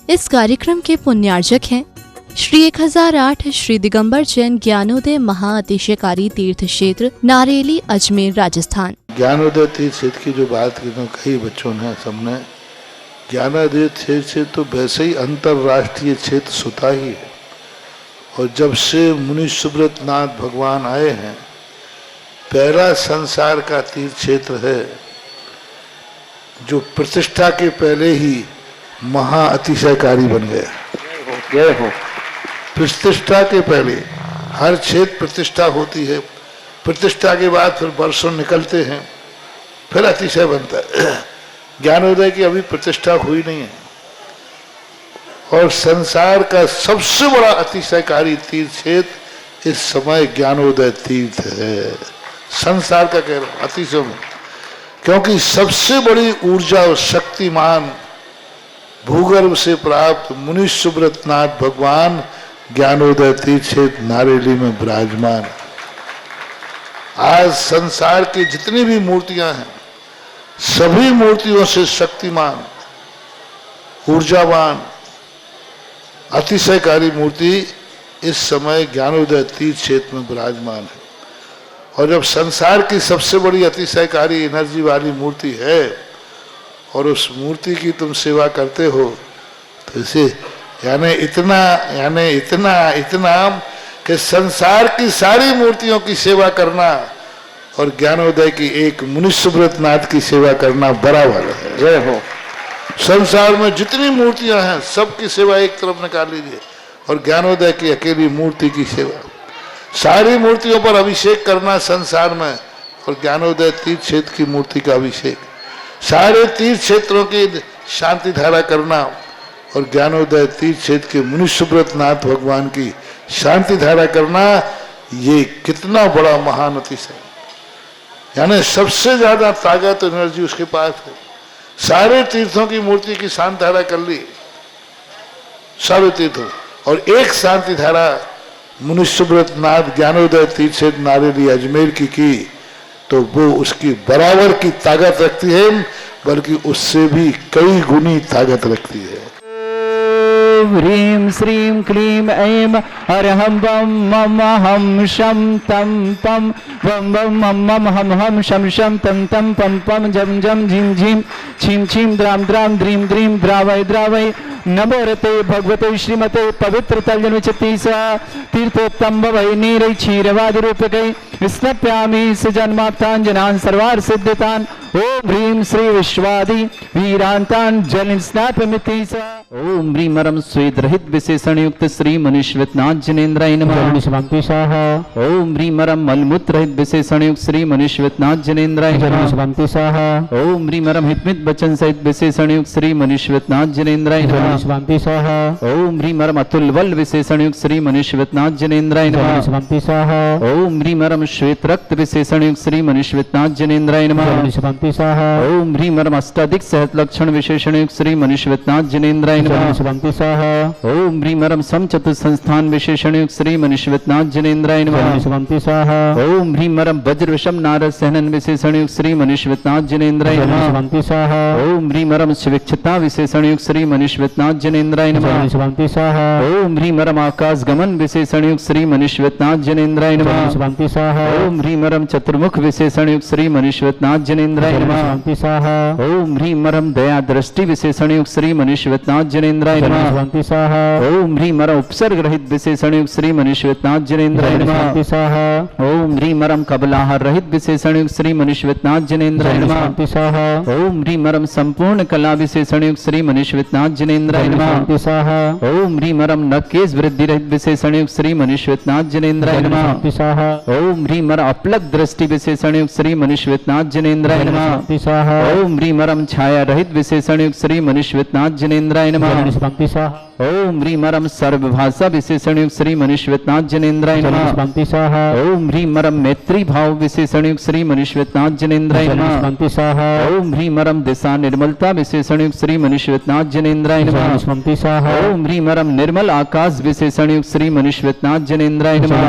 इस कार्यक्रम के पुण्यार्जक हैं श्री 1008 श्री दिगंबर जैन ज्ञानोदय महाअतिशयकारी तीर्थ क्षेत्र नारेली अजमेर राजस्थान। ज्ञानोदय तीर्थ क्षेत्र की जो बात की तो कई बच्चों ने सबने ज्ञानोदय क्षेत्र से तो वैसे ही अंतर्राष्ट्रीय क्षेत्र सुता ही है। और जब से मुनि सुब्रत नाथ भगवान आए हैं, पहला संसार का तीर्थ क्षेत्र है जो प्रतिष्ठा के पहले ही महाअतिशयकारी बन गया। प्रतिष्ठा के पहले हर क्षेत्र प्रतिष्ठा होती है, प्रतिष्ठा के बाद फिर वर्षों निकलते हैं, फिर अतिशय बनता है। ज्ञानोदय की अभी प्रतिष्ठा हुई नहीं है और संसार का सबसे बड़ा अतिशयकारी तीर्थ क्षेत्र इस समय ज्ञानोदय तीर्थ है। संसार का कह रहा हूं अतिशय में, क्योंकि सबसे बड़ी ऊर्जा और शक्तिमान भूगर्भ से प्राप्त मुनि सुब्रत नाथ भगवान ज्ञानोदय तीर्थ क्षेत्र नारेली में विराजमान। आज संसार की जितनी भी मूर्तियां हैं, सभी मूर्तियों से शक्तिमान, ऊर्जावान, अतिशयकारी मूर्ति इस समय ज्ञानोदय तीर्थ क्षेत्र में विराजमान है। और जब संसार की सबसे बड़ी अतिशयकारी एनर्जी वाली मूर्ति है और उस मूर्ति की तुम सेवा करते हो, तो इसे यानी इतना कि संसार की सारी मूर्तियों की सेवा करना और ज्ञानोदय की एक मुनि सुब्रत नाथ की सेवा करना बराबर है। जय हो। संसार में जितनी मूर्तियां हैं सबकी सेवा एक तरफ निकाल लीजिए और ज्ञानोदय की अकेली मूर्ति की सेवा। सारी मूर्तियों पर अभिषेक करना संसार में और ज्ञानोदय तीर्थ क्षेत्र की मूर्ति का अभिषेक, सारे तीर्थ क्षेत्रों की शांति धारा करना और ज्ञानोदय तीर्थ क्षेत्र के मुनि सुब्रत नाथ भगवान की शांति धारा करना, ये कितना बड़ा महान अतिशय। यानी सबसे ज्यादा ताकत एनर्जी उसके पास है। सारे तीर्थों की मूर्ति की शांति धारा कर ली, सारे तीर्थों, और एक शांति धारा मुनि सुब्रत नाथ ज्ञानोदय तीर्थ क्षेत्र नारेली अजमेर की तो वो उसकी बराबर की ताकत रखती है, बल्कि उससे भी कई गुनी ताकत रखती है। ह्रीं श्रीं क्लीं ऐं अरहं बम मम हम शम तम पम बम बम मम मम हम हम शम शम तम तम पम पम जम जम झिम झिम छिम छिम द्राम द्राम द्रीम द्रीम द्रावय द्रावय नमो रते भगवते श्रीमते पवित्र तल्जनुचतीसा तीर्थोत्तम भवै नीरै क्षीरवादि रूपकै स्नप्यामि सजन्माप्ताञ्जनान् सर्वार्थ सिद्धितान् ओम ह्रीं श्री विश्वादि वीरांतान् जल स्नापमितीसा ओम ह्रीं मरम स्वेद रहित विशेषण युक्त श्री मनुष्यवतनाथ जनेन्द्राय नमः। ओम ह्रीं मरम मलमूत्र रहित विशेषण युक्त श्री मनुष्यवतनाथ जनेन्द्राय नमः। ओम ह्रीं मरम हितमित वचन सहित विशेषण युक्त श्री मनुष्यवतनाथ जनेन्द्राय नमः। ओम ह्रीं मरम अतुल बल विशेषण युक्त श्री मनुष्यवतनाथ जनेन्द्राय नमः। ओम ह्रीं मरम श्वेत रक्त विशेषण युक्त श्री मनुष्यवतनाथ जनेन्द्राय नमः। ओम ह्रीं मरम अष्टाधिक सहत लक्षण विशेषण युक्त श्री मनुष्यवतनाथ जनेन्द्राय नमः। ओम ह्रीं मरम समचतुर संस्थान विशेषण युक्त श्री मनुष्यवतनाथ जनेन्द्राय नमः। ओम ह्रीं मरम वज्र विषम नारद सहनन विशेषण युक्त श्री मनुष्यवतनाथ जनेन्द्राय नमः। ओम ह्रीं मरम शिविक्षता विशेषण युक्त श्री मनुष्यवतनाथ जनेन्द्राय नमः। ओम ह्रीं मरम आकाश गमन विशेषण युक्त श्री मनुष्यवतनाथ जनेन्द्राय नमः। ओम ह्रीं मरम चतुर्मुख विशेषण युक्त श्री मनुष्यवतनाथ जनेन्द्राय नमः। ओम ह्रीं मरम दया दृष्टि विशेषण युक्त श्री मनुष्यवतनाथ जनेन्द्राय नमः। ओम ह्रीं मरम उपसर्ग रहित विशेषण युक्त श्री मनुष्यवतनाथ जनेन्द्राय नमः। ओम ह्रीं मरम कबलाहार रहित विशेषण युक्त श्री मनुष्यवतनाथ जनेन्द्राय नमः। ओम ह्रीं मरम संपूर्ण कला विशेषण युक्त श्री मनुष्यवतनाथ जनेन्द्राय नमः। ओम ह्रीं मरम नकेश वृद्धि रहित विशेषण युक्त श्री मनुष्यवतनाथ जनेन्द्राय नमः। ओम ह्रीं मरम अपलक दृष्टि विशेषण युक्त श्री मनुष्यवतनाथ जनेन्द्राय नमः। ओम ह्रीं मरम छाया रहित विशेषण युक्त श्री मनुष्यवतनाथ जनेन्द्राय नमः। ओम ह्रीं मरम सर्वभाषा विशेषण युक्त श्री मनुष्यवतनाथ जनेन्द्राय नमः। ओम ह्रीं मरम मैत्री भाव विशेषण युक्त श्री मनुष्यवतनाथ जनेन्द्राय नमः। ओम ह्रीं मरम दिशा निर्मलता विशेषण युक्त श्री मनुष्यवतनाथ जनेन्द्राय नमः। ओम ह्रीं मरम निर्मल आकाश विशेषण युक्त श्री मनुष्यवतनाथ जनेन्द्राय नमः।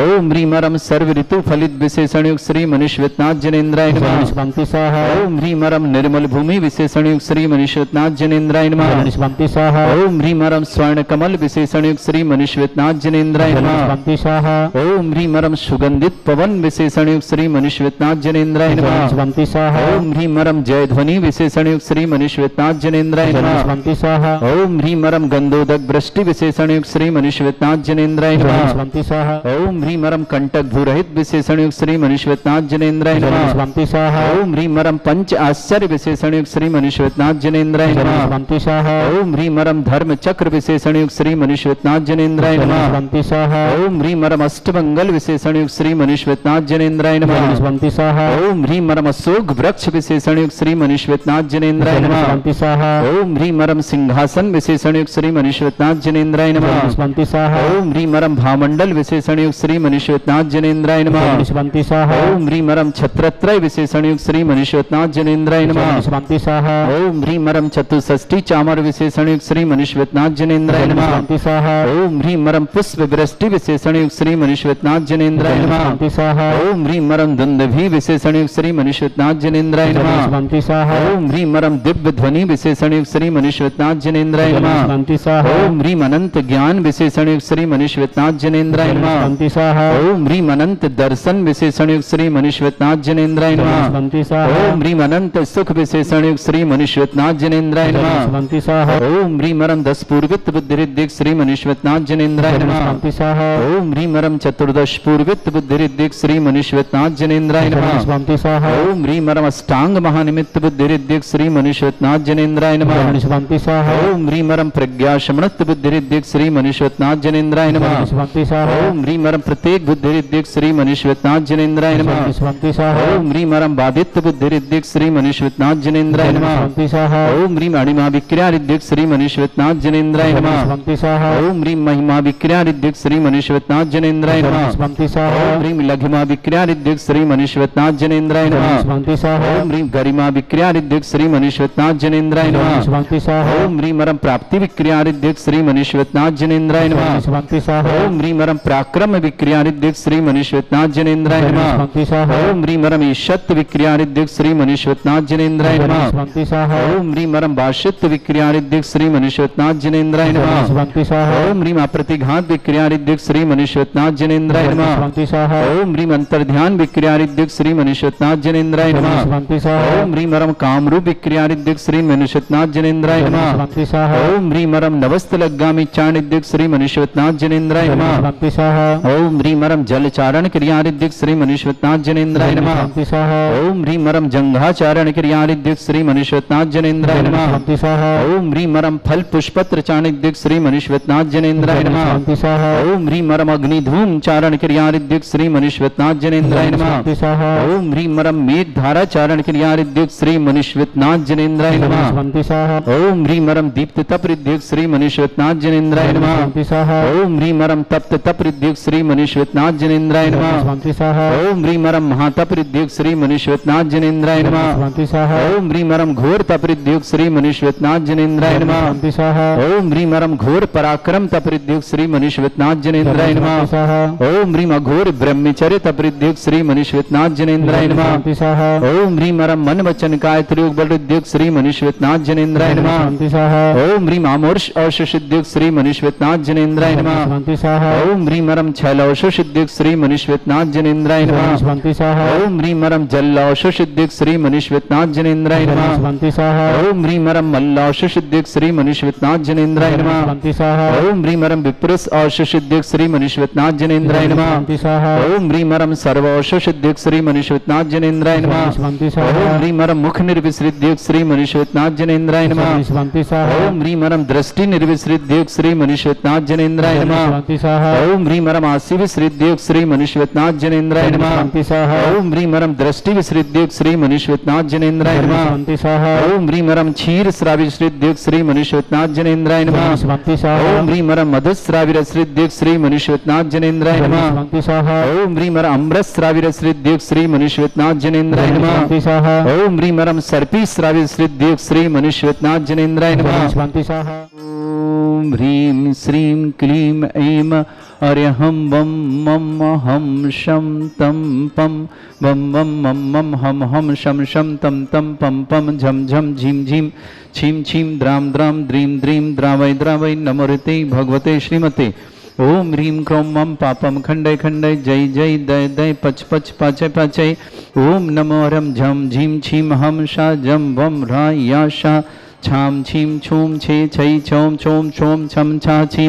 ओम ह्रीं मरम सर्व ऋतु फलित विशेषण युक्त श्री मनुष्यवतनाथ जनेन्द्राय नमः। स्वंति स्वाहा ओम ह्रीं रम निर्मल भूमि विशेषण युक्त श्री मनीश्वरनाथ जनेन्द्राय नमः स्वंति स्वाहा ओम ह्रीं रम स्वर्ण कमल विशेषण युक्त श्री मनीश्वरनाथ जनेन्द्राय नमः स्वंति स्वाहा ओम ह्रीं रम सुगंधित पवन विशेषण युक्त श्री मनीश्वरनाथ जनेन्द्राय नमः स्वंति स्वाहा ओम ह्रीं रम जय ध्वनि विशेषण युक्त श्री मनीश्वरनाथ जनेन्द्राय नमः स्वंति स्वाहा ओम ह्रीं रम गंधोदक वृष्टि विशेषण युक्त श्री मनीश्वरनाथ जनेन्द्राय नमः स्वंति स्वाहा ओम ह्रीं रम कंटक भूरहित विशेषण युक्त श्री मनीश्वरनाथ जनेन्द्राय नमः स्वंति स्वाहा ओम ह्रीं रम पंच आश्चर्य विशेषण युक्त श्री मनीश्वरनाथ जनेन्द्राय नमः स्वंति स्वाहा ओम ह्रीं रम धर्म चक्र विशेषण युक्त श्री मनीश्वरनाथ जनेन्द्राय नमः स्वंति स्वाहा ओम ह्रीं रम अष्टमंगल विशेषण युक्त श्री मनीश्वरनाथ जनेन्द्राय नमः स्वंति स्वाहा ओम ह्रीं रम अशोक वृक्ष विशेषण युक्त श्री मनीश्वरनाथ जनेन्द्राय नमः स्वंति स्वाहा ओम ह्रीं रम सिंहासन विशेषण युक्त श्री मनीश्वरनाथ जनेन्द्राय नमः स्वंति स्वाहा ओम ह्रीं रम भामंडल विशेषण युक्त श्री मनीश्वरनाथ जनेन्द्राय नमः स्वंति स्वाहा ओम ह्रीं रम छत्रत्रय विशेषण युक्त श्री मनीश्वरनाथ जनेन्द्राय नमः स्वंति स्वाहा ओम ह्रीं रम चतुष्षष्टि चामर विशेषण युक्त श्री मनीश्वरनाथ जनेन्द्राय नमः स्वंति स्वाहा ओम ह्रीं रम पुष्प वृष्टि विशेषण युक्त श्री मनीश्वरनाथ जनेन्द्राय नमः स्वंति स्वाहा ओम ह्रीं रम दुंदुभि विशेषण युक्त श्री मनीश्वरनाथ जनेन्द्राय नमः स्वंति स्वाहा ओम ह्रीं रम दिव्य ध्वनि विशेषण युक्त श्री मनीश्वरनाथ जनेन्द्राय नमः स्वंति स्वाहा ओम ह्रीं अनंत ज्ञान विशेषण युक्त श्री मनीश्वरनाथ जनेन्द्राय नमः स्वंति स्वाहा ओम ह्रीं अनंत दर्शन विशेषण युक्त श्री मनीश्वरनाथ जनेन्द्राय नमः स्वंति स्वाहा ओम ह्रीं अनंत सुख विशेषण युक्त श्री मनीश्वरनाथ जनेन्द्राय नमः स्वंति स्वाहा ओम ह्रीं रम दस पूर्वित बुद्धिरिद्धिक श्री मनीश्वरनाथ जनेन्द्राय नमः स्वंति स्वाहा ओम ह्रीं रम चतुर्दश पूर्वित बुद्धिरिद्धिक श्री मनीश्वरनाथ जनेन्द्राय नमः स्वंति स्वाहा ओम ह्रीं रम अष्टांग महानिमित्त बुद्धिरिद्धिक श्री मनीश्वरनाथ जनेन्द्राय नमः स्वंति स्वाहा ओम ह्रीं रम प्रज्ञा समृत बुद्धिरिद्धिक श्री मनीश्वरनाथ जनेन्द्राय नमः स्वंति स्वाहा ओम ह्रीं रम प्रत्येक बुद्धिरिद्धिक श्री मनीश्वरनाथ जनेन्द्राय नमः स्वंति स्वाहा ओम ह्रीं रम बाधित्य बुद्धिरिद्धिक श्री मनीश्वरनाथ जनेन्द्राय नमः स्वंति स्वाहा ओम ह्रीं अणिमा विक्रिया रिद्धिक श्री मनीश्वरनाथ जनेन्द्राय नमः स्वंति स्वाहा ओम ह्रीं महिमा विक्रिया रिद्धिक श्री मनीश्वरनाथ जनेन्द्राय नमः स्वंति स्वाहा ओम ह्रीं लघिमा विक्रिया रिद्धिक श्री मनीश्वरनाथ जनेन्द्राय नमः स्वंति स्वाहा ओम ह्रीं गरिमा विक्रिया रिद्धिक श्री मनीश्वरनाथ जनेन्द्राय नमः स्वंति स्वाहा ओम ह्रीं रम प्राप्ति विक्रिया रिद्धिक श्री मनीश्वरनाथ जनेन्द्राय नमः स्वंति स्वाहा ओम ह्रीं रम पराक्रम विक्रिया रिद्धिक श्री मनीश्वरनाथ जनेन्द्राय नमः स्वंति स्वाहा ओम ह्रीं रम ईशत विक्रिया रिद्धिक श्री मनीश्वरनाथ जनेन्द्राय नमः स्वंति स्वाहा ओम ह्रीं रम बाशित विक्रिया रिद्धिक श्री मनीश्वरनाथ जनेन्द्राय नमः स्वंति स्वाहा ओम ह्रीं अप्रतिघात विक्रिया रिद्धिक श्री मनीश्वरनाथ जनेन्द्राय नमः स्वंति स्वाहा ओम ह्रीं अंतर्ध्यान विक्रिया रिद्धिक श्री मनीश्वरनाथ जनेन्द्राय नमः स्वंति स्वाहा ओम ह्रीं रम कामरूप विक्रिया रिद्धिक श्री मनीश्वरनाथ जनेन्द्राय नमः स्वंति स्वाहा ओम ह्रीं रम नवस्तलगामी चाण रिद्धिक श्री मनीश्वरनाथ जनेन्द्राय नमः स्वंति स्वाहा ओम ह्रीं रम जलचारण क्रिया रिद्धिक श्री मनीश्वरनाथ जनेन्द्राय नमः स्वंति स्वाहा ओम ह्रीं रम जंघाचारण क्रिया रिद्धिक श्री मनीश्वरनाथ जनेन्द्राय नमः स्वंति स्वाहा ओम ह्रीं रम फल पुष्पत्र चाण रिद्धिक श्री मनीश्वरनाथ जनेन्द्राय नमः स्वंति स्वाहा ओम ह्रीं रम अग्नि धूम चारण क्रिया रिद्धिक श्री मनीश्वरनाथ जनेन्द्राय नमः स्वंति स्वाहा ओम ह्रीं रम मेघ धारा चारण क्रिया रिद्धिक श्री मनीश्वरनाथ जनेन्द्राय नमः स्वंति स्वाहा ओम ह्रीं रम दीप्त तप रिद्धिक श्री मनीश्वरनाथ जनेन्द्राय नमः स्वंति स्वाहा ओम ह्रीं रम तप्त तप रिद्धिक श्री मनीश्वरनाथ जनेन्द्राय नमः स्वंति स्वाहा ओम ह्रीं रम महातप रिद्धिक श्री मनीश्वरनाथ जनेन्द्राय नमः स्वंति स्वाहा ओम ह्रीं रम घोर तप रिद्धिक श्री मनीश्वरनाथ जनेन्द्राय नमः स्वंति स्वाहा ओम ह्रीं रम घोर पराक्रम तप रिद्धिक श्री मनीश्वरनाथ जनेन्द्राय नमः स्वाहा ओम ह्रीं अघोर ब्रह्मचर्य तप रिद्धिक श्री मनीश्वरनाथ जनेन्द्राय नमः स्वंति स्वाहा ओम ह्रीं रम मन वचन काय त्रियोग बल रिद्धिक श्री मनीश्वरनाथ जनेन्द्राय नमः स्वंति स्वाहा ओम ह्रीं आमोर्ष औष सिद्धिक श्री मनीश्वरनाथ जनेन्द्राय नमः स्वंति स्वाहा ओम ह्रीं रम छैलौष सिद्धिक श्री मनीश्वरनाथ जनेन्द्राय नमः स्वंति स्वाहा ओम ह्रीं रम जल्लौष सिद्धिक श्री मनीश्वरनाथ जनेन्द्राय नमः स्वंति स्वाहा ओम ह्रीं रम मल्लौष सिद्धिक श्री मनीश्वरनाथ जनेन्द्राय नमः स्वंति स्वाहा ओम ह्रीं रम विप्रस औष सिद्धिक श्री मनीश्वरनाथ जनेन्द्राय नमः स्वंति स्वाहा ओम ह्रीं रम सर्वौष सिद्धिक श्री मनीश्वरनाथ जनेन्द्राय नमः स्वंति स्वाहा ओम ह्रीं रम मुख निर्विसृद्धिक श्री मनीश्वरनाथ जनेन्द्राय नमः स्वंति स्वाहा ओम ह्रीं रम दृष्टि निर्विसृद्धिक श्री मनीश्वरनाथ जनेन्द्राय नमः स्वंति स्वाहा ओम ह्रीं रम आसी विसृद्धिक श्री मनीश्वरनाथ जनेन्द्राय नमः स्वंति स्वाहा ओम ह्रीं रम दृष्टि विसृद्धिक श्री मनीश्वरनाथ जनेन्द्राय नमः स्वंति स्वाहा ओम ह्रीं रम क्षीर श्राविसृद्धिक श्री मनीश्वरनाथ जनेन्द्राय नमः स्वंति स्वाहा ओम ह्रीं रम मधुश्राविरसृद्धिक श्री मनीश्वरनाथ जनेन्द्राय नमः स्वंति स्वाहा ओम ह्रीं रम अमृतश्राविरसृद्धिक श्री मनीश्वरनाथ जनेन्द्राय नमः स्वंति स्वाहा ओम ह्रीं रम सर्पी श्राविसृद्धिक श्री मनीश्वरनाथ जनेन्द्राय नमः स्वंति स्वाहा ओम ह्रीं श्रीं क्लीं ऐं अर्यहं वं मम हं शं तं पं वं वं मम मम हम हम शं शं तं तं पं पं झं झं झीं झीं छीं छीं द्रां द्रां द्रीं द्रीं द्रावै द्रावै नमोरते भगवते श्रीमते ओम ह्रीं क्रों मम पापम खंडय खंडय जय जय दय दय पच पच पाचय पाचय ओम नमो हरम झम झीं छीं हम शा जम वम रा या शा छाम छीं छूम छे छै छौम छौम छौम छम छा छीं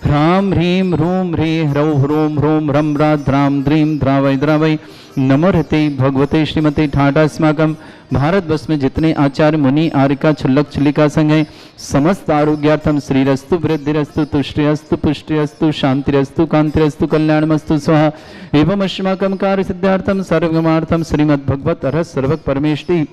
ह्रां ह्रीं ह्रूं ह्री ह्रौ ह्रूं ह्रूं रं रा द्रां द्रीं द्रावै द्रावै नमोरते भगवते श्रीमते ठाटास्माकं भारतवर्ष में जितने आचार्य मुनि आर्यिका छुल्लक छुल्लिका संघ हैं समस्त आरोग्यार्थम श्रीरस्तु वृद्धिरस्तु तुष्टिरस्तु पुष्टिरस्तु शांतिरस्तु कांतिरस्तु कल्याणमस्तु स्वाहा एवं अस्माकं कार्य सिद्धार्थम सर्वगमार्थम श्रीमद् भगवत अरहत सर्वक परमेष्टि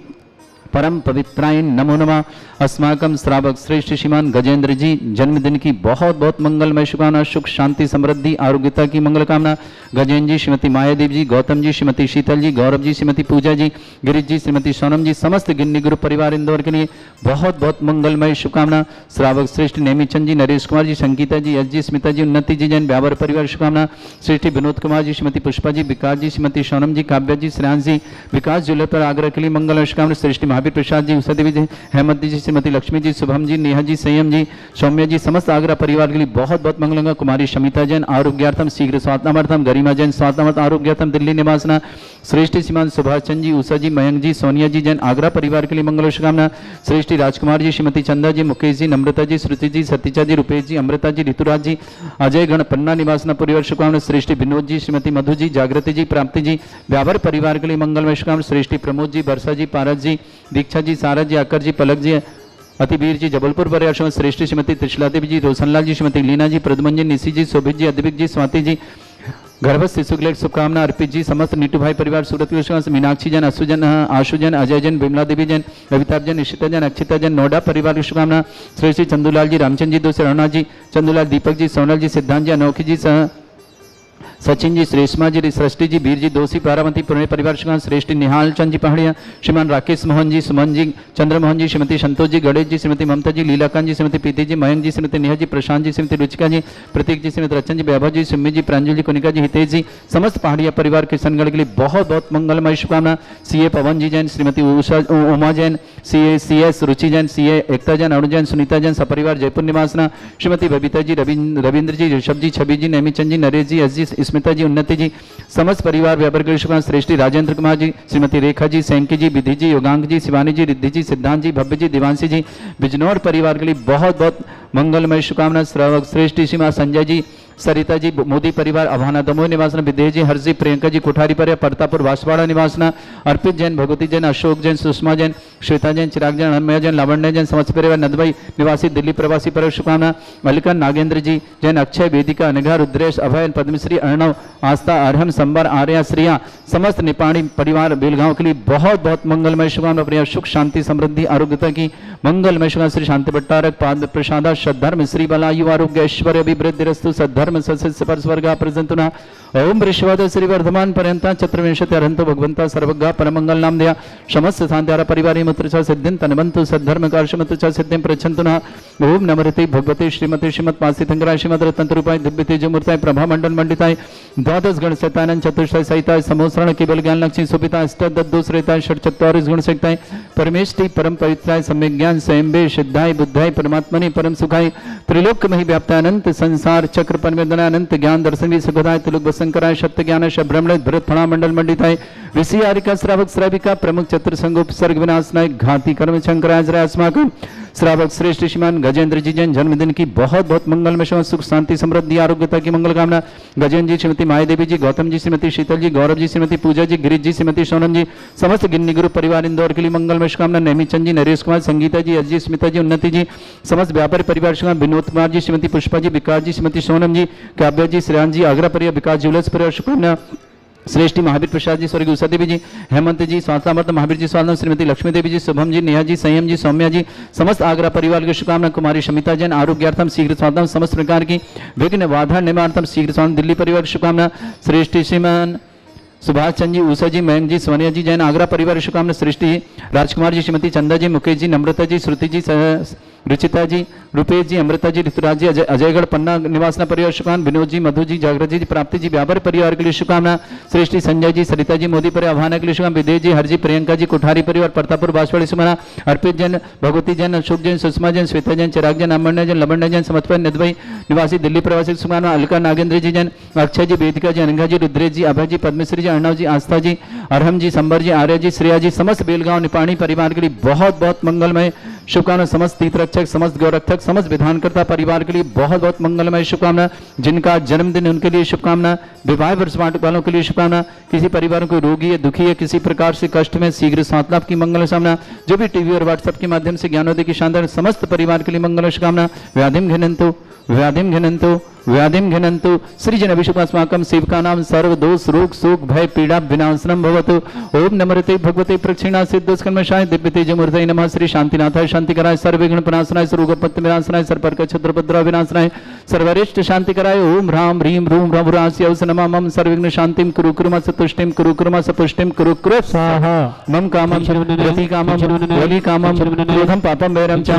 परम पवित्राय नमो नमः। अस्माकं श्रावक श्रेष्ठ श्रीमान गजेंद्र जी जन्मदिन की बहुत बहुत मंगलमय शुभकामना, सुख शांति समृद्धि आरोग्यता की मंगल कामना। गजेंद्र जी, श्रीमती मायादेव जी, गौतम जी, श्रीमती शीतल जी, गौरव जी, श्रीमती पूजा जी, गिरीश जी, श्रीमती सोनम जी, समस्त गिन्नी ग्रुप परिवार इंदौर के लिए बहुत बहुत मंगलमय शुभकामना। श्रावक श्रेष्ठ नेमीचंद जी, नरेश कुमार जी, संगीता जी, एस जी, स्मिता जी, उन्नति जी, जैन व्यापार परिवार शुभकामना। श्रेष्ठ विनोद कुमार जी, श्रीमती पुष्पा जी, विकास जी, श्रीमती सोनम जी, काव्या जी, श्रेयांश जी, विकास जुलर पर आग्रह के लिए मंगल शुभकामना। श्रेष्ठ महावीर प्रसाद जी, उषा देवी जी, हेमंत जी, श्रीमती लक्ष्मी जी, शुभम जी, नेहा जी, संयम जी, सौम्या जी, समस्त आगरा परिवार के लिए बहुत बहुत मंगल। कुमारी शमिता जैन आरोग्यार्थम शीघ्र स्वात्मार्थम, गरिमा जैन स्वात्मार्थ आरोग्यार्थम दिल्ली निवासना। श्रेष्ठ श्रीमान सुभाष चंद जी, उषा जी, मयंक जी, सोनिया जी, जैन आगरा परिवार के लिए मंगल शुभकामना। श्रेष्ठ राजकुमार जी, श्रीमती चंदा जी, मुकेश जी, नम्रता जी, श्रुति जी, सतीजा जी, रुपेश जी, अमृता जी, ऋतुराज जी, अजय गण पन्ना निवासना परिवार शुभकामना। श्रेष्ठ विनोद जी, श्रीमती मधु जी, जागृति जी, प्राप्ति जी, व्यापार परिवार के लिए मंगलमय शुभकामना। श्रेष्ठ प्रमोद जी, वर्षा जी, पारस जी, दीक्षा जी, सारद जी, आकर जी, पलक जी, अतिवीर जी, जबलपुर परिवार श्रेष्ठ श्रीमती त्रिशला देवी जी, रोशनलाल जी, श्रीमती लीना जी, प्रद्युमन जी, निशी जी, शोभित जी, अद्विक जी, स्वाति जी, गर्भस्थ शिशु के लिए शुभकामना। अर्पित जी, समस्त नीटू भाई परिवार सूरत के मीनाक्षी जैन, असुजन, आशुजन, अजय जैन, विमला देवी जैन, रविताभ जैन, निशिता जैन, अक्षिता जैन, नोएडा परिवार की शुभकामना। श्रेष्ठ चंदूलाल जी, रामचंद जी, दोस्त रौना जी, चंदूलाल, दीपक जी, सोनल जी, सिद्धांत जी, अनोखी जी, सचिन जी, श्रेष्मा जी, सृष्टि जी, वीर जी, दोषी पारावती पुणे परिवार श्रेष्ठ निहाल चंद जी पहाड़िया, श्रीमान राकेश मोहन जी, सुमन जी, चंद्रमोहन जी, श्रीमती संतोष जी, गणेश जी, श्रीमती ममता जी, लीलाकांत जी, श्रीमती प्रीति जी, मयंक जी, श्रीमती नेहा जी, प्रशांत जी, श्रीमती रुचिका जी, प्रतीक जी, श्रीमती रचन जी, वैभव जी, सुम्मी जी, प्रांजल जी, कुनिका जी, हितेश जी, समस्त पहाड़िया परिवार किशनगढ़ के लिए बहुत बहुत मंगलमय शुभकामना। सीए पवन जी जैन, श्रीमती उमा जैन, सीएस रुचि जैन, सीए एकता जैन, अरुण जैन, सुनीता जैन, सपरिवार जयपुर निवासना। श्रीमती बबीता जी, रविंद्र जी, ऋषभ जी, छवि जी, नेमीचंद जी, नरेश जी, एस जी, स्मिता जी, उन्नति जी, समस्त परिवार व्यापार के शुभकामना। श्रेष्ठी राजेंद्र कुमार जी, श्रीमती रेखा जी, सैंकी जी, विधि जी, योगांग जी, शिवानी जी, रिद्धि जी, सिद्धांत जी, भव्य जी, दिवांशी जी, बिजनौर परिवार के लिए बहुत बहुत मंगलमय शुभकामना। श्रावक श्रेष्ठ श्रीमान संजय जी, सरिता जी, मोदी परिवार अभाना दमोह निवासना। विदेह जी, हर्षजी, प्रियंका जी, कोठारी पर परतापुर वासवाड़ा निवासना। अर्पित जैन, भगवती जैन, अशोक जैन, सुषमा जैन, श्वेता जैन, चिराग जैन, अनमय जैन, लावण्य जैन, समस्त परिवार नदवाई निवासी दिल्ली प्रवासी पर शुभकामना। मल्लिका नागेंद्र जी जैन, अक्षय, वेदिका, अनघा, रुद्रेश, अभय, पद्मश्री, अर्णव, आस्था, अर्हम, संबर, आर्या, श्रिया, समस्त निपाणी परिवार बेलगांव के लिए बहुत बहुत मंगलमय शुभकामना। प्रिया सुख शांति समृद्धि आरोग्यता की मंगलमय शुभकामना। श्री शांति भट्टारक पाद प्रसादा सद्धर्म श्री बलायु आरोग्य ऐश्वर्य अभिवृद्धिरस्तु सद्धर्म सस्य पर स्वर्गा प्रजंतुना। ओम ऋषवाद श्री वर्धमान पर्यंता चतुर्विंशति अरहंतो भगवंता सर्वज्ञ परमंगल नाम दया समस्त शांत्यारा परिवारी मुत्र च सिद्धिं तनवंतु सद्धर्म कार्शमत्र च सिद्धिं प्रच्छन्तुना। ओम नमः भगवते श्रीमते श्रीमत् पासितंगराय श्रीमद् रत्नरूपाय दिव्य तेजमूर्ताय प्रभा मंडल मंडिताय द्वादश गण सतानंद चतुष्टय सहिताय समोसरण केवल ज्ञान लक्ष्मी सुपिता अष्टदोषरेताय षट्चत्वारिश गुण सहिताय परमेष्टि परम पवित्राय सम्यक ज्ञान स्वयंबे सिद्धाय बुद्धाय परमात्मने परम सुखाय त्रिलोक मही व्याप्तानंत संसार चक्र परमेदनानंत ज्ञान दर्शन भी सुखदाय त्रिलोक शंकराय सत्य ज्ञान ब्रह्मण भरत फणा मंडल मंडिताय ऋषि आरिका श्रावक श्राविका प्रमुख चतुर संगोप सर्ग विनाशनाय घाती कर्म शंकराय अस्माकं श्रावक श्रेष्ठ श्रीमान गजेंद्र जी जैन जन्मदिन की बहुत बहुत मंगलमय सुख शांति समृद्धि आरोग्यता की मंगल कामना। गजेंद्र जी, श्रीमती मायादेवी जी, गौतम जी, श्रीमती शीतल जी, गौरव जी, श्रीमती पूजा जी, गिरीश जी, श्रीमती सोनम जी, समस्त गिन्नी गुरु परिवार इंदौर के लिए मंगलमय शुभकामना। नेमीचंद जी, नरेश कुमार, संगीता जी, अजय, स्मिता जी, उन्नति जी, समस्त व्यापारी परिवार शुभकामना। विनोद कुमार जी, श्रीमती पुष्पा जी, विकास जी, श्रीमती सोनम जी, काव्या जी, श्रेयांश जी, आगरा परिवार विकास ज्वेलर्स परिवार शुभकामना। श्रेष्ठी महावीर प्रसाद जी, स्वर्गीय उषा देवी जी, हेमंत जी, स्वास्थ्यामर्थ महावीर जी स्वास्थ्य, श्रीमती लक्ष्मी देवी जी, शुभम जी, नेहा जी, संयम जी, सौम्या जी, समस्त आगरा परिवार की शुभकामना। कुमारी शमिता जैन आरोग्यार्थम शीघ्र स्वास्थ्य समस्त प्रकार की विघ्न बाधा निवारणार्थम शीघ्र स्वास्थ्य दिल्ली परिवार की शुभकामना। श्रेष्ठी श्रीमान सुभाष चंद जी, उषा जी, मयंक जी, सोनिया जी जैन, आगरा परिवार शुभकामना सृष्टि, राजकुमार जी, श्रीमती चंदा जी, मुकेश जी, नम्रता जी, श्रुति जी, रुचिता जी, रुपेश जी, अमृता जी, ऋतुराज जी, अजयगढ़ पन्ना निवासना परिवार शुभकामना, विनोद जी, मधु जी, जागृति जी, प्राप्ति जी, व्यापार परिवार के लिए शुभकामना, सृष्टि, संजय जी, सरिता जी, मोदी परिवार आभाना के लिए शुभकामना, विदेश जी, हरजी, प्रियंका जी, कोठारी परिवार प्रतापुर बांसवाड़ी सुमना, अर्पित जैन, भगवती जैन, अशोक जैन, सुषमा जैन, श्वेता जैन, चिराग जैन, अमरण्य जैन, लवण्य जैन, समर्पण निधभाई निवासी दिल्ली प्रवासी शुभकामना, अलका नागेंद्र जी जैन, अक्षय जी, वेदिका जी, अनंगा जी, रुद्रेश जी, अभय जी, पद्मश्री जी, अर्णव जी, आस्था जी, अरहम जी, संबर जी, आर्य जी, श्रेया जी, समस्त बेलगांव निपाणी परिवार के लिए बहुत बहुत मंगलमय शुभकामना, समस्त तीर्थरक्षक, समस्त गौरक्षक, समस्त विधानकर्ता परिवार के लिए बहुत बहुत मंगलमय शुभकामना, जिनका जन्मदिन उनके लिए शुभकामना, विवाह वर्षगांठ वालों के लिए शुभकामना, किसी परिवार को रोगी है, दुखी है, किसी प्रकार से कष्ट में शीघ्र स्वास्थ्य लाभ की मंगल कामना, जो भी टीवी और व्हाट्सएप के माध्यम से ज्ञानोदय की शानदार समस्त परिवार के लिए मंगल शुभकामना, व्याधिम घिनंतु व्याधिम घिनंतु सृजन अभिषेकास्माकं सेवकानां सर्व दोष रोग शोक भय पीड़ा विनाशनम भवतु। ओम नमस्ते भगवते प्रक्षिणा सिद्धस्कर्मशाय दिव्य तेजमूर्तये नमः। श्री शांतिनाथाय शांतिकराय सर्वविघ्न विनाशनाय सर्वोपत्ति विनाशनाय सर्वप्रक क्षत्रपद्र विनाशनाय सर्वरिष्ट शांतिकराय ओम ह्रां ह्रीं रूम रघुरास्य नमः। मम सर्वविघ्न शांतिं कुरु कुरु सतुष्टिं कुरु कुरु सपुष्टिं कुरु कुरु स्वाहा। मम कामं रति कामं वली कामं क्रोधं पापं वैरं च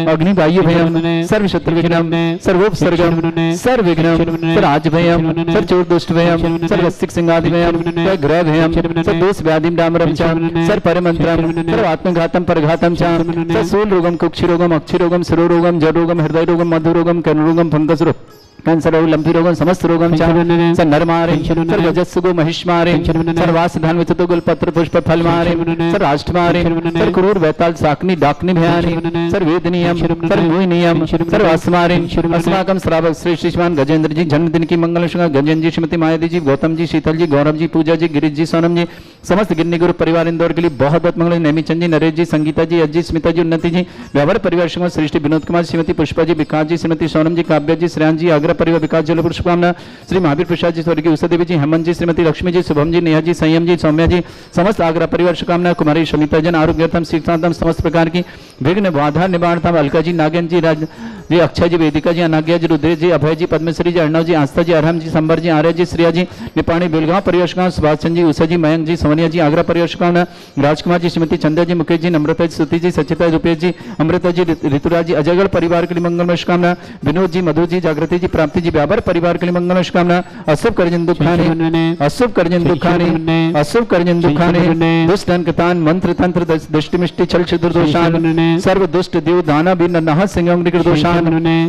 अग्नि वायु भयं सर्व शत्रु विघ्नं सर्वोपसर्गं सर्वविघ्नं सर्वराजभयं सर्वचोर दुष्ट भयं सर्वसिक सिंहादि भयं सर्वग्रह भयं सर्वदोष व्याधिं डामरं च सर्वपरमंत्रं सर्वात्मघातं परघातं च सर्वशूल रोगं कुक्षि रोगं अक्षि रोगं शिरो रोगं जड़ रोगं हृदय रोगं मधु रोगं कर्ण रोगं फंगस रोगं कैंसर रोग लंपी रोगं समस्त रोगं च नरमारे सर्वजस्सुगो महिष्मारे सर्वासधान विचतो गुलपत्र पुष्प फल मारे सर्वाष्टमारे सर्वक्रूर वैताल साकनी डाकनी भयानी सर्वेदनीयम सर्वमोहिनीयम सर्वास्मारे अस्माकं श्रावक श्रेष्ठ श्रीमान गजेंद्र जी जन्मदिन की मंगल शुभ गजेंद्र जी श्रीमती मायादी जी गौतम जी शीतल जी गौरव जी पूजा जी गिरीश जी सोनम जी समस्त गिन्नी गुरु परिवार इंदौर के लिए बहुत बहुत मंगल। नेमीचंद जी नरेश जी संगीता जी अजय स्मिता जी उन्नति जी व्यापार परिवार शुभ श्रेष्ठ विनोद कुमार श्रीमती पुष्पा जी विकास जी श्रीमती सोनम जी काव्या जी श्रेयान जी आगरा परिवार विकास जलपुर शुभकामना। श्री महावीर प्रसाद जी स्वर्गीय उषा देवी जी हेमंत जी श्रीमती लक्ष्मी जी शुभम जी नेहा जी संयम जी सौम्या जी समस्त आगरा परिवार शुभकामना। कुमारी शमिता जन आरोग्यतम शिक्षातम समस्त प्रकार की विघ्न बाधा निवारणतम अलका जी नागेंद्र जी राज जी अक्षय जी वेदिका जी अनाज्ञा जी रुद्रेश जी अभय जी पद्मश्री जी अर्णव जी आस्था जी अरहम जी संबर जी आर्य जी श्रेया जी निपाणी बेलगांव परिवार शुभकामना। सुभाष चंद जी उषा जी मयंक जी सोनिया जी आगरा परिवार शुभकामना। राजकुमार जी श्रीमती चंदा जी मुकेश जी नम्रता जी श्रुति जी सचिता रुपेश जी अमृता जी ऋतुराज जी अजयगढ़ परिवार के लिए मंगलमय शुभकामना। विनोद जी मधु जी जागृति जी प्राप्ति जी व्यापार परिवार के लिए मंगलमय शुभकामना। अशुभ कर्जन दुखाने अशुभ कर्जन दुखाने अशुभ कर्जन दुखाने दुष्ट अंकतान मंत्र तंत्र दृष्टिमिष्टि छल छिद्र दोषान सर्व दुष्ट देव दाना भी नह सिंह दोषान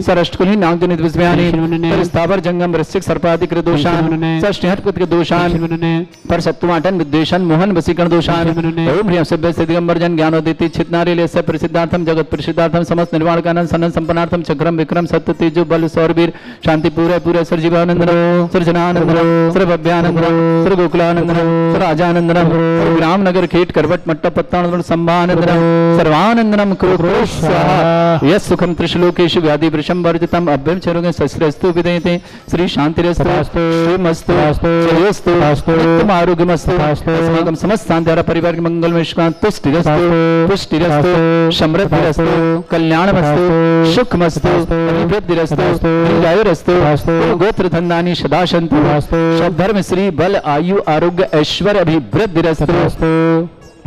सरष्टकुली नागजन विस्मयानि स्थावर जंगम वृश्चिक सर्पादिक दोषान सष्टिहत्कृत दोषान पर सत्वाटन विद्वेषण मोहन वसीकरण दोषान ओम ह्रीं सभ्य सिद्धिगंबर जन ज्ञानोदिति चितनारे से प्रसिद्धार्थम जगत प्रसिद्धार्थम समस्त निर्वाण कानन सनन संपन्नार्थम चक्रम विक्रम सत्य तेजो बल सौरवीर शांति पूरे पूरे सर्वजीवानंदनो सर्वजनानंदनो सर्वभव्यानंदनो सर्वगोकुलानंदनो सर्वराजानंदनो ग्राम नगर खेट करवट मट्टा पत्तानंदनो संभानंदनो सर्वानंदनम कुरु स्वाहा। यस सुखम त्रिशलोकेषु व्याधि वृषम वर्जितम अभ्यम चरोगे सस्त्रस्तु विदयते श्री शांतिरस्तु मस्तु जयोस्तु उत्तम आरोग्यमस्तु अस्माकं समस्त शांतिधारा परिवार के मंगलमय शुभकामना। पुष्टिरस्तु समृद्धिरस्तु कल्याणमस्तु सुखमस्तु अभिवृद्धिरस्तु दीर्घायुरस्तु गोत्र धन्यानि सदा सन्तु धर्म श्री बल आयु आरोग्य ऐश्वर्य अभिवृद्धिरस्तु।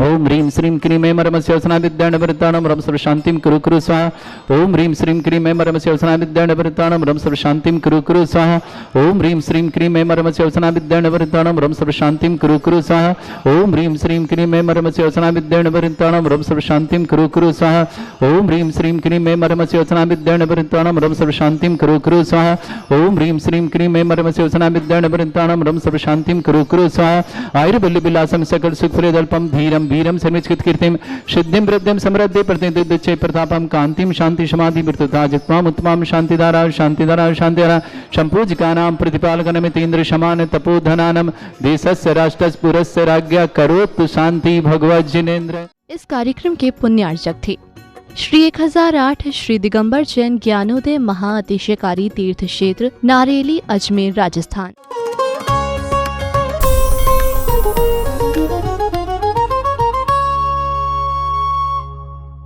ओम ह्रीं श्रीं क्रीं ऐं मरमस्य वसनादिद्याणवृत्तानं रम सर्व शांतिं कुरु कुरु स्वाहा। ओम ह्रीं श्रीं क्रीं ऐं मरमस्य वसनादिद्याणवृत्तानं रम सर्व शांतिं कुरु कुरु स्वाहा। ओम ह्रीं श्रीं क्रीं ऐं मरमस्य वसनादिद्याणवृत्तानं रम सर्व शांतिं कुरु कुरु स्वाहा। ओम ह्रीं श्रीं क्रीं ऐं मरमस्य वसनादिद्याणवृत्तानं रम सर्व शांतिं कुरु कुरु स्वाहा। ओम ह्रीं श्रीं क्रीं ऐं मरमस्य वसनादिद्याणवृत्तानं रम सर्व शांतिं कुरु कुरु स्वाहा। ओम ह्रीं श्रीं क्रीं ऐं मरमस्य वसनादिद्याणवृत्तानं रम सर्व शांतिं कुरु कुरु स्वाहा। आयुर्बल्य विलासं सकल सुखफलदल्पं धीरं वीरम सर्वचित कीर्तिम सिद्धिं वृद्धिं समृद्धि प्रतिदिच्चे प्रतापं कांतिं शांति समाधि मृत्युता जित्वाम उत्तमां शांतिधारा शांतिधारा शांतिधारा संपूजिकानां प्रतिपालकनमितेन्द्र समान तपोधनानं देशस्य राष्ट्रस्य पुरस्य राज्ञा करोतु शांति भगवत जिनेन्द्र। इस कार्यक्रम के पुण्यार्चक थे श्री 1008 श्री दिगंबर जैन ज्ञानोदय महाअतिशयकारी तीर्थ क्षेत्र नारेली अजमेर राजस्थान।